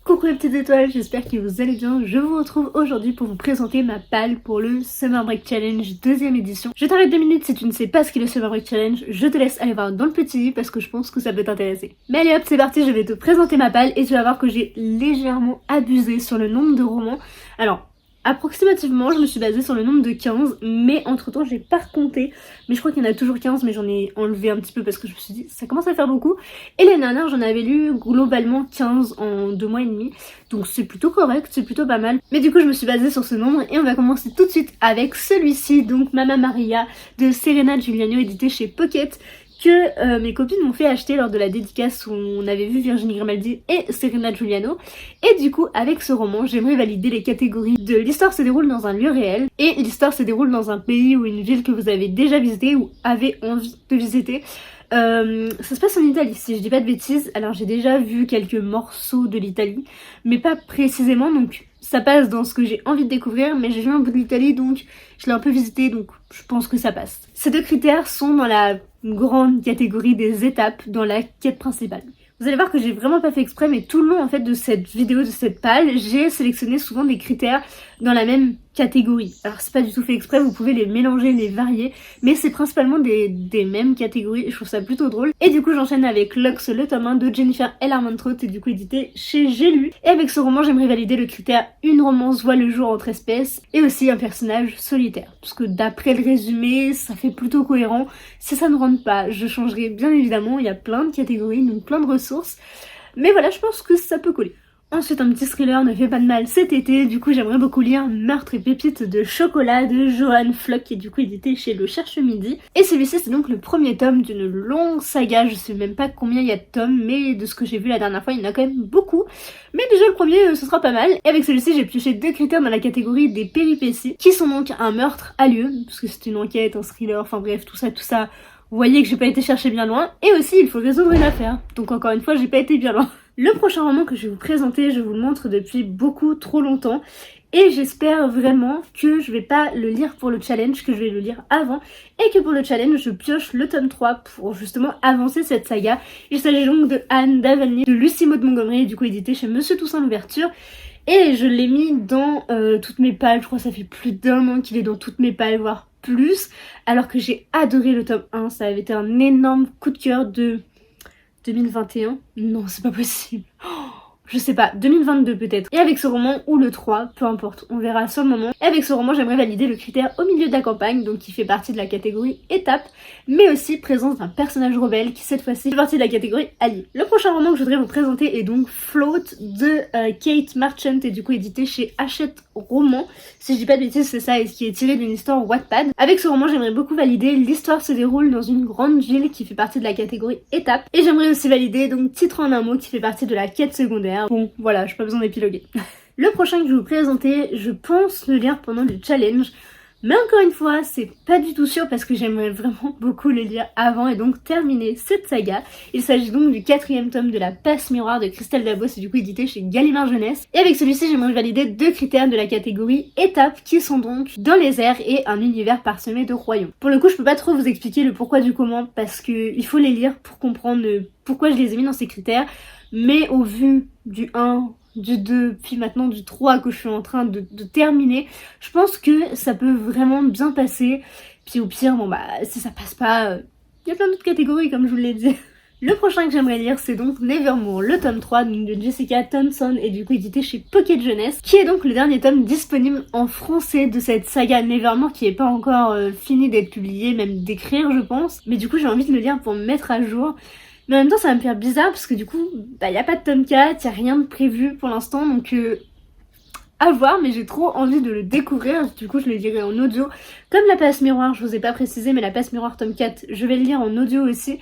Coucou les petites étoiles, j'espère que vous allez bien. Je vous retrouve aujourd'hui pour vous présenter ma palle pour le Summer Break Challenge 2ème édition. Je t'arrête 2 minutes si tu ne sais pas ce qu'est le Summer Break Challenge, je te laisse aller voir dans le petit livre parce que je pense que ça peut t'intéresser. Mais allez hop, c'est parti, je vais te présenter ma palle et tu vas voir que j'ai légèrement abusé sur le nombre de romans. Alors, approximativement, je me suis basée sur le nombre de 15, mais entre temps j'ai pas recompté. Mais je crois qu'il y en a toujours 15, mais j'en ai enlevé un petit peu parce que je me suis dit ça commence à faire beaucoup. Et l'année dernière j'en avais lu globalement 15 en 2 mois et demi, donc c'est plutôt correct, c'est plutôt pas mal. Mais du coup je me suis basée sur ce nombre et on va commencer tout de suite avec celui-ci, donc Mamma Maria de Serena Giuliano, édité chez Pocket, que mes copines m'ont fait acheter lors de la dédicace où on avait vu Virginie Grimaldi et Serena Giuliano. Et du coup, avec ce roman, j'aimerais valider les catégories de l'histoire se déroule dans un lieu réel et l'histoire se déroule dans un pays ou une ville que vous avez déjà visité ou avez envie de visiter. Ça se passe en Italie, si je dis pas de bêtises. Alors j'ai déjà vu quelques morceaux de l'Italie, mais pas précisément, donc ça passe dans ce que j'ai envie de découvrir, mais j'ai vu un bout de l'Italie, donc je l'ai un peu visité, donc je pense que ça passe. Ces deux critères sont dans la grande catégorie des étapes dans la quête principale. Vous allez voir que j'ai vraiment pas fait exprès, mais tout le long en fait de cette vidéo, de cette palle, j'ai sélectionné souvent des critères dans la même catégorie. Alors c'est pas du tout fait exprès, vous pouvez les mélanger, les varier, mais c'est principalement des mêmes catégories et je trouve ça plutôt drôle. Et du coup j'enchaîne avec Lux, le tome 1 de Jennifer L. Armentrout et du coup édité chez J'ai lu. Et avec ce roman j'aimerais valider le critère une romance voit le jour entre espèces et aussi un personnage solitaire. Parce que d'après le résumé, ça fait plutôt cohérent. Si ça ne rentre pas, je changerai bien évidemment, il y a plein de catégories, donc plein de ressources. Mais voilà, je pense que ça peut coller. Ensuite, un petit thriller ne fait pas de mal cet été, du coup j'aimerais beaucoup lire Meurtre et pépites de chocolat de Johan Flock, qui est du coup édité chez Le Cherche Midi. Et celui-ci c'est donc le premier tome d'une longue saga, je sais même pas combien il y a de tomes, mais de ce que j'ai vu la dernière fois il y en a quand même beaucoup. Mais déjà le premier ce sera pas mal. Et avec celui-ci j'ai pioché 2 critères dans la catégorie des péripéties, qui sont donc un meurtre à lieu, parce que c'est une enquête, un thriller, enfin bref tout ça. Vous voyez que j'ai pas été chercher bien loin, et aussi il faut résoudre une affaire, donc encore une fois j'ai pas été bien loin. Le prochain roman que je vais vous présenter, je vous le montre depuis beaucoup trop longtemps, et j'espère vraiment que je vais pas le lire pour le challenge, que je vais le lire avant, et que pour le challenge je pioche le tome 3 pour justement avancer cette saga. Il s'agit donc de Anne d'Avalny, de Lucie Maud Montgomery, du coup édité chez Monsieur Toussaint Louverture. Et je l'ai mis dans toutes mes palles, je crois que ça fait plus d'1 an qu'il est dans toutes mes palles, voire plus, alors que j'ai adoré le tome 1, ça avait été un énorme coup de cœur de 2021. Non, c'est pas possible. Je sais pas, 2022 peut-être. Et avec ce roman, ou le 3, peu importe, on verra sur le moment. Et avec ce roman, j'aimerais valider le critère au milieu de la campagne, donc qui fait partie de la catégorie étape, mais aussi présence d'un personnage rebelle qui cette fois-ci fait partie de la catégorie allié. Le prochain roman que je voudrais vous présenter est donc Float de Kate Marchant, et du coup édité chez Hachette Roman. Si je dis pas de bêtises, c'est ça, et qui est tiré d'une histoire Wattpad. Avec ce roman, j'aimerais beaucoup valider l'histoire se déroule dans une grande ville qui fait partie de la catégorie étape. Et j'aimerais aussi valider donc titre en un mot qui fait partie de la quête secondaire. Bon, voilà, j'ai pas besoin d'épiloguer. Le prochain que je vais vous présenter, je pense le lire pendant le challenge. Mais encore une fois, c'est pas du tout sûr parce que j'aimerais vraiment beaucoup le lire avant et donc terminer cette saga. Il s'agit donc du 4ème tome de La Passe Miroir de Christelle Dabos et du coup édité chez Gallimard Jeunesse. Et avec celui-ci, j'aimerais valider 2 critères de la catégorie étapes qui sont donc dans les airs et un univers parsemé de royaumes. Pour le coup, je peux pas trop vous expliquer le pourquoi du comment parce que il faut les lire pour comprendre pourquoi je les ai mis dans ces critères. Mais au vu du 1, du 2, puis maintenant du 3 que je suis en train de terminer, je pense que ça peut vraiment bien passer. Puis au pire, bon bah si ça passe pas, il y a plein d'autres catégories comme je vous l'ai dit. Le prochain que j'aimerais lire c'est donc Nevermore, le tome 3 de Jessica Thompson et du coup édité chez Pocket Jeunesse, qui est donc le dernier tome disponible en français de cette saga Nevermore qui est pas encore fini d'être publié, même d'écrire je pense. Mais du coup j'ai envie de le lire pour me mettre à jour. Mais en même temps ça va me faire bizarre parce que du coup bah y a pas de tome 4, y a rien de prévu pour l'instant donc à voir, mais j'ai trop envie de le découvrir. Du coup je le lirai en audio comme La Passe Miroir, je vous ai pas précisé mais La Passe Miroir tome 4 je vais le lire en audio aussi.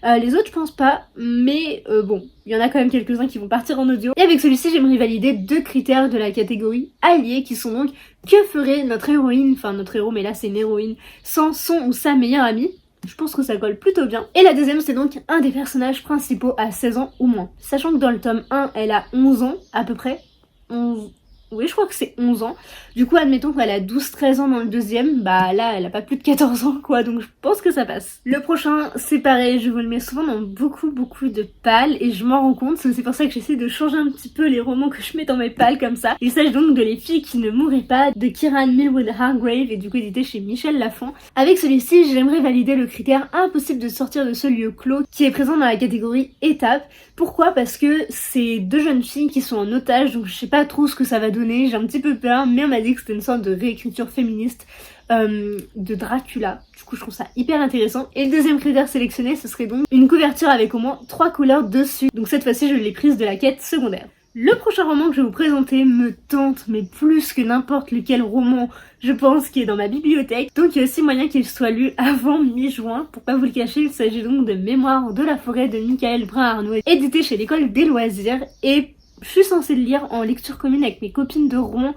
Les autres je pense pas, mais bon, il y en a quand même quelques-uns qui vont partir en audio. Et avec celui-ci j'aimerais valider 2 critères de la catégorie alliés qui sont donc que ferait notre héroïne, enfin notre héros mais là c'est une héroïne, sans son ou sa meilleure amie. Je pense que ça colle plutôt bien. Et la deuxième c'est donc un des personnages principaux à 16 ans ou moins. Sachant que dans le tome 1 elle a 11 ans à peu près, 11, Oui, je crois que c'est 11 ans. Du coup, admettons qu'elle a 12-13 ans dans le deuxième, bah là, elle a pas plus de 14 ans, quoi, donc je pense que ça passe. Le prochain, c'est pareil, je vous le mets souvent dans beaucoup de pales, et je m'en rends compte, c'est aussi pour ça que j'essaie de changer un petit peu les romans que je mets dans mes pales, comme ça. Il s'agit donc de Les filles qui ne mourraient pas, de Kieran Millwood Hargrave, et du coup édité chez Michel Lafon. Avec celui-ci, j'aimerais valider le critère impossible de sortir de ce lieu clos, qui est présent dans la catégorie étape. Pourquoi? Parce que c'est deux jeunes filles qui sont en otage, donc je sais pas trop ce que ça va donner, j'ai un petit peu peur, mais on m'a dit que c'était une sorte de réécriture féministe de Dracula. Du coup je trouve ça hyper intéressant. Et le deuxième critère sélectionné, ce serait donc une couverture avec au moins 3 couleurs dessus. Donc cette fois-ci je l'ai prise de la quête secondaire. Le prochain roman que je vais vous présenter me tente, mais plus que n'importe lequel roman, je pense, qui est dans ma bibliothèque. Donc il y a aussi moyen qu'il soit lu avant mi-juin. Pour pas vous le cacher, il s'agit donc de Mémoires de la forêt de Michael Brun-Arnaud, édité chez l'École des loisirs. Et je suis censée le lire en lecture commune avec mes copines de Rouen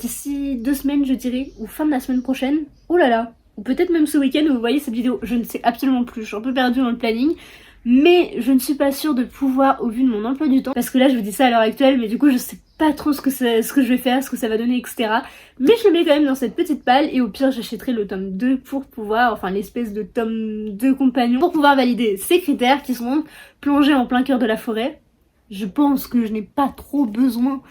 d'ici 2 semaines, je dirais, ou fin de la semaine prochaine. Oh là là, ou peut-être même ce week-end où vous voyez cette vidéo, je ne sais absolument plus, je suis un peu perdue dans le planning. Mais je ne suis pas sûre de pouvoir au vu de mon emploi du temps, parce que là je vous dis ça à l'heure actuelle, mais du coup je sais pas trop ce que je vais faire, ce que ça va donner, etc. Mais je le mets quand même dans cette petite palle, et au pire j'achèterai le tome 2 pour pouvoir, enfin l'espèce de tome 2 compagnon, pour pouvoir valider ces critères qui sont plongés en plein cœur de la forêt. Je pense que je n'ai pas trop besoin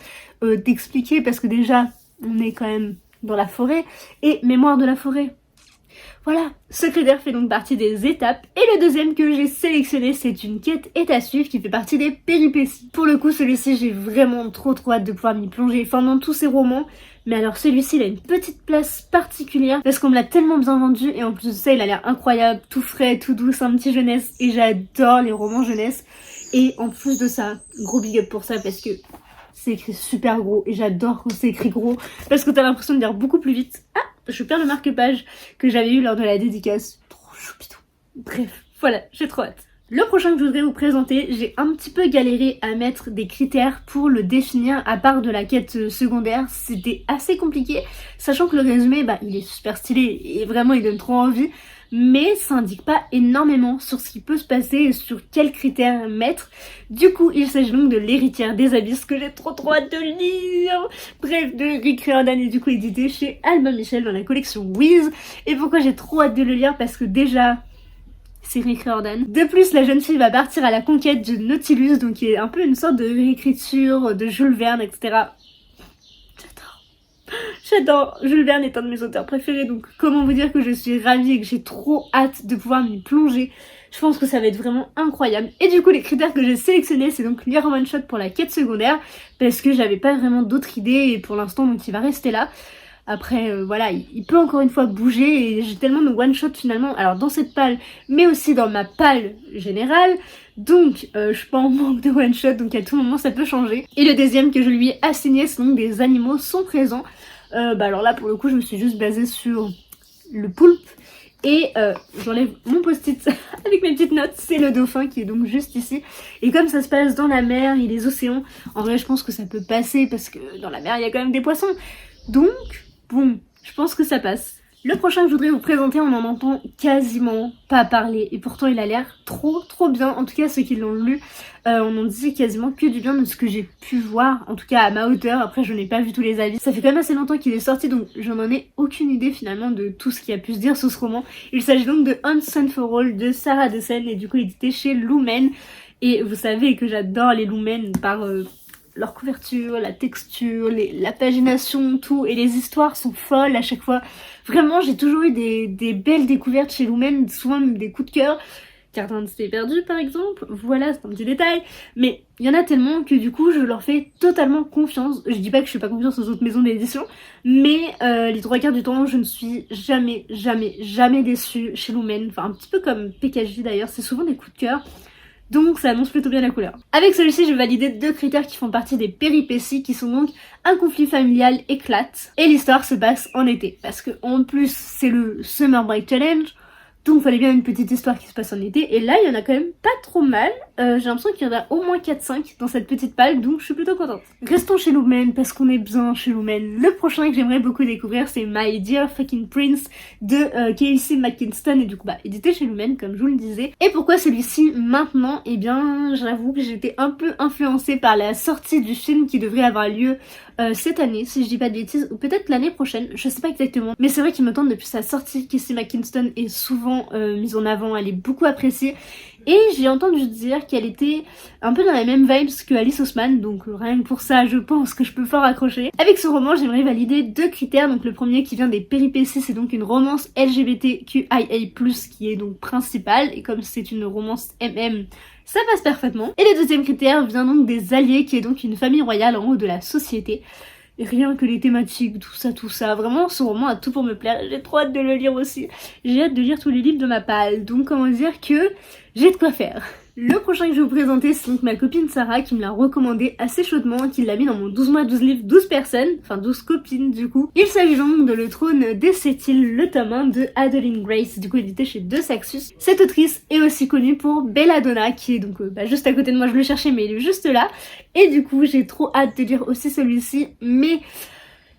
d'expliquer, parce que déjà on est quand même dans la forêt, et Mémoire de la forêt. Voilà, ce critère fait donc partie des étapes. Et le deuxième que j'ai sélectionné, c'est une quête est à suivre qui fait partie des péripéties. Pour le coup, celui-ci, j'ai vraiment trop hâte de pouvoir m'y plonger, enfin dans tous ces romans. Mais alors celui-ci, il a une petite place particulière parce qu'on me l'a tellement bien vendu, et en plus de ça, il a l'air incroyable, tout frais, tout doux, c'est un petit jeunesse, et j'adore les romans jeunesse. Et en plus de ça, gros big up pour ça parce que c'est écrit super gros, et j'adore quand c'est écrit gros parce que t'as l'impression de lire beaucoup plus vite. Ah, je perds le marque-page que j'avais eu lors de la dédicace. Trop choupitou. Bref, voilà, j'ai trop hâte. Le prochain que je voudrais vous présenter, j'ai un petit peu galéré à mettre des critères pour le définir à part de la quête secondaire. C'était assez compliqué, sachant que le résumé, bah, il est super stylé et vraiment il donne trop envie. Mais ça indique pas énormément sur ce qui peut se passer et sur quels critères mettre. Du coup, il s'agit donc de L'héritière des abysses, que j'ai trop hâte de lire. Bref, de Rick Riordan, et du coup édité chez Albin Michel dans la collection Wiz. Et pourquoi j'ai trop hâte de le lire? Parce que déjà, c'est Rick Riordan. De plus, la jeune fille va partir à la conquête du Nautilus, donc qui est un peu une sorte de réécriture de Jules Verne, etc. J'adore, Jules Verne est un de mes auteurs préférés, donc comment vous dire que je suis ravie et que j'ai trop hâte de pouvoir m'y plonger. Je pense que ça va être vraiment incroyable. Et du coup, les critères que j'ai sélectionnés, c'est donc lire en one shot pour la quête secondaire, parce que j'avais pas vraiment d'autres idées, et pour l'instant, donc il va rester là. Après, voilà, il peut encore une fois bouger, et j'ai tellement de one shot finalement, alors dans cette palle, mais aussi dans ma palle générale. Donc je suis pas en manque de one shot, donc à tout moment ça peut changer. Et le deuxième que je lui ai assigné, c'est donc des animaux sont présents. Bah alors là pour le coup je me suis juste basée sur le poulpe. Et j'enlève mon post-it avec mes petites notes, c'est le dauphin qui est donc juste ici. Et comme ça se passe dans la mer et les océans, en vrai je pense que ça peut passer parce que dans la mer il y a quand même des poissons. Donc bon, je pense que ça passe. Le prochain que je voudrais vous présenter, on en entend quasiment pas parler, et pourtant il a l'air trop bien. En tout cas ceux qui l'ont lu, on en disait quasiment que du bien de ce que j'ai pu voir, en tout cas à ma hauteur. Après je n'ai pas vu tous les avis, ça fait quand même assez longtemps qu'il est sorti, donc je n'en ai aucune idée finalement de tout ce qui a pu se dire sur ce roman. Il s'agit donc de Once and for All de Sarah Dessen, et du coup édité chez Lumen. Et vous savez que j'adore les Lumen par leur couverture, la texture, la pagination, tout, et les histoires sont folles à chaque fois. Vraiment, j'ai toujours eu des belles découvertes chez Lumen, souvent même des coups de cœur. Cardin de Cité Perdue par exemple, voilà, c'est un petit détail, mais il y en a tellement que du coup je leur fais totalement confiance. Je dis pas que je fais pas confiance aux autres maisons d'édition, mais les 3/4 du temps je ne suis jamais déçue chez Lumen. Enfin un petit peu comme PKJ d'ailleurs, c'est souvent des coups de cœur. Donc ça annonce plutôt bien la couleur. Avec celui-ci, je vais valider 2 critères qui font partie des péripéties, qui sont donc un conflit familial éclate, et l'histoire se passe en été. Parce que en plus, c'est le Summer Break Challenge, donc il fallait bien une petite histoire qui se passe en été, et là il y en a quand même pas trop mal. j'ai l'impression qu'il y en a au moins 4-5 dans cette petite palle, donc je suis plutôt contente. Restons chez Lumen parce qu'on est bien chez Lumen. Le prochain que j'aimerais beaucoup découvrir, c'est My Dear Fucking Prince de Casey McKinston, et du coup édité chez Lumen comme je vous le disais. Et pourquoi celui-ci maintenant? Eh bien j'avoue que j'étais un peu influencée par la sortie du film qui devrait avoir lieu cette année, si je dis pas de bêtises, ou peut-être l'année prochaine, je sais pas exactement. Mais c'est vrai qu'il me tente depuis sa sortie. Casey McKinston est souvent mise en avant, elle est beaucoup appréciée. Et j'ai entendu dire qu'elle était un peu dans les mêmes vibes que Alice Oseman, donc rien que pour ça, je pense que je peux fort accrocher. Avec ce roman, j'aimerais valider 2 critères. Donc le premier qui vient des péripéties, c'est donc une romance LGBTQIA+, qui est donc principale, et comme c'est une romance MM, ça passe parfaitement. Et le deuxième critère vient donc des alliés, qui est donc une famille royale en haut de la société. Et rien que les thématiques, tout ça, vraiment ce roman a tout pour me plaire, j'ai trop hâte de le lire aussi. J'ai hâte de lire tous les livres de ma palle, donc comment dire que j'ai de quoi faire. Le prochain que je vais vous présenter, c'est donc ma copine Sarah qui me l'a recommandé assez chaudement, qui l'a mis dans mon 12 mois 12 livres 12 personnes, enfin 12 copines du coup. Il s'agit donc de Le Trône des Sept-Îles, le tome 1 de Adeline Grace, du coup édité chez De Saxus. Cette autrice est aussi connue pour Belladonna, qui est donc juste à côté de moi, je le cherchais mais il est juste là. Et du coup j'ai trop hâte de lire aussi celui-ci, mais...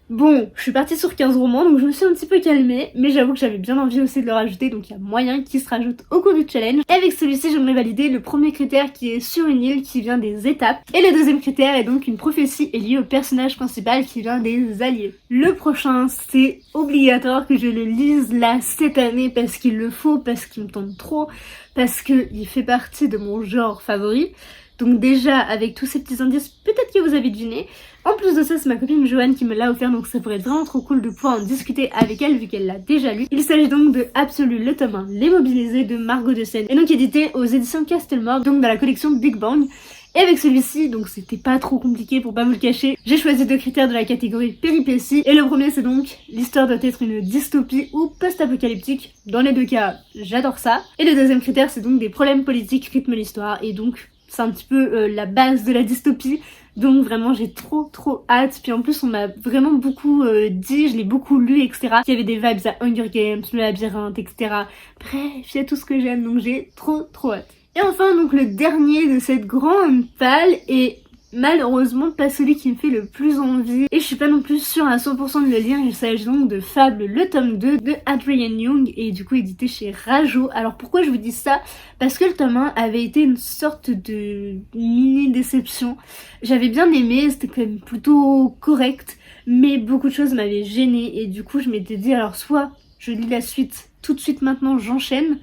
bon, je suis partie sur 15 romans, donc je me suis un petit peu calmée, mais j'avoue que j'avais bien envie aussi de le rajouter, donc il y a moyen qu'il se rajoute au cours du challenge. Et avec celui-ci, j'aimerais valider le premier critère qui est sur une île, qui vient des étapes, et le deuxième critère est donc une prophétie est liée au personnage principal qui vient des alliés. Le prochain, c'est obligatoire que je le lise là cette année, parce qu'il le faut, parce qu'il me tente trop, parce qu'il fait partie de mon genre favori. Donc déjà, avec tous ces petits indices, peut-être que vous avez deviné. En plus de ça, c'est ma copine Joanne qui me l'a offert, donc ça pourrait être vraiment trop cool de pouvoir en discuter avec elle vu qu'elle l'a déjà lu. Il s'agit donc de Absolu, le tome 1, Les Mobilisés de Margot de Seine, et donc édité aux éditions Castelmore, donc dans la collection Big Bang. Et avec celui-ci, donc c'était pas trop compliqué pour pas vous le cacher, j'ai choisi 2 critères de la catégorie péripéties. Et le premier, c'est donc l'histoire doit être une dystopie ou post-apocalyptique. Dans les deux cas, j'adore ça. Et le deuxième critère, c'est donc des problèmes politiques rythment l'histoire, et donc c'est un petit peu la base de la dystopie. Donc vraiment j'ai trop hâte. Puis en plus on m'a vraiment beaucoup dit, je l'ai beaucoup lu, etc. Il y avait des vibes à Hunger Games, le labyrinthe, etc. Bref, il y a tout ce que j'aime, donc j'ai trop hâte. Et enfin donc le dernier de cette grande palle est malheureusement pas celui qui me fait le plus envie, et je suis pas non plus sûre à 100% de le lire. Il s'agit donc de Fable, le tome 2 de Adrienne Young, et du coup édité chez Rajo. Alors pourquoi je vous dis ça? Parce que le tome 1 avait été une sorte de mini déception. J'avais bien aimé, c'était quand même plutôt correct, mais beaucoup de choses m'avaient gênée, et du coup je m'étais dit alors soit je lis la suite tout de suite maintenant, j'enchaîne,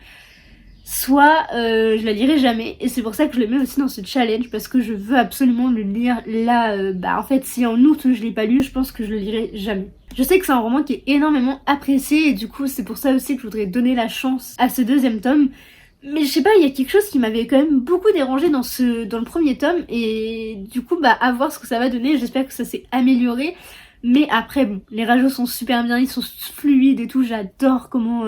soit je la lirai jamais. Et c'est pour ça que je le mets aussi dans ce challenge, parce que je veux absolument le lire là. En fait si en août je l'ai pas lu, je pense que je le lirai jamais. Je sais que c'est un roman qui est énormément apprécié, et du coup c'est pour ça aussi que je voudrais donner la chance à ce deuxième tome. Mais je sais pas, il y a quelque chose qui m'avait quand même beaucoup dérangé dans le premier tome, et du coup à voir ce que ça va donner. J'espère que ça s'est amélioré. Mais après bon, les rajouts sont super bien, ils sont fluides et tout, j'adore comment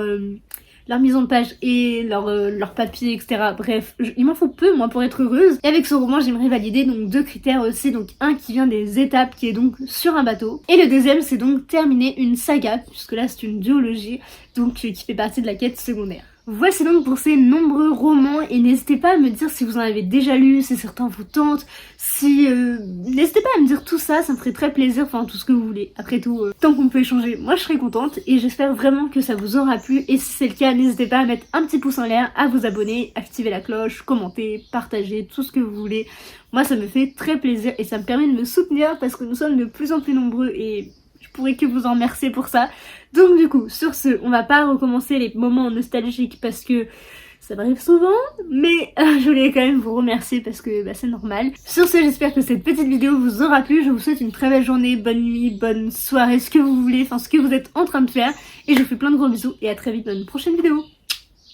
leur mise en page et leur papier, etc. Bref, il m'en faut peu moi pour être heureuse. Et avec ce roman j'aimerais valider donc 2 critères aussi, donc un qui vient des étapes, qui est donc sur un bateau, et le deuxième c'est donc terminer une saga, puisque là c'est une duologie, donc qui fait partie de la quête secondaire. Voici donc pour ces nombreux romans, et n'hésitez pas à me dire si vous en avez déjà lu, si certains vous tentent, n'hésitez pas à me dire tout ça, ça me ferait très plaisir, enfin tout ce que vous voulez. Après tout, tant qu'on peut échanger, moi je serais contente, et j'espère vraiment que ça vous aura plu, et si c'est le cas, n'hésitez pas à mettre un petit pouce en l'air, à vous abonner, activer la cloche, commenter, partager, tout ce que vous voulez. Moi ça me fait très plaisir, et ça me permet de me soutenir, parce que nous sommes de plus en plus nombreux, et je pourrais que vous en remercier pour ça. Donc du coup, sur ce, on va pas recommencer les moments nostalgiques parce que ça m'arrive souvent, mais je voulais quand même vous remercier parce que c'est normal. Sur ce, j'espère que cette petite vidéo vous aura plu. Je vous souhaite une très belle journée, bonne nuit, bonne soirée, ce que vous voulez, enfin ce que vous êtes en train de faire. Et je vous fais plein de gros bisous et à très vite dans une prochaine vidéo.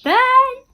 Bye!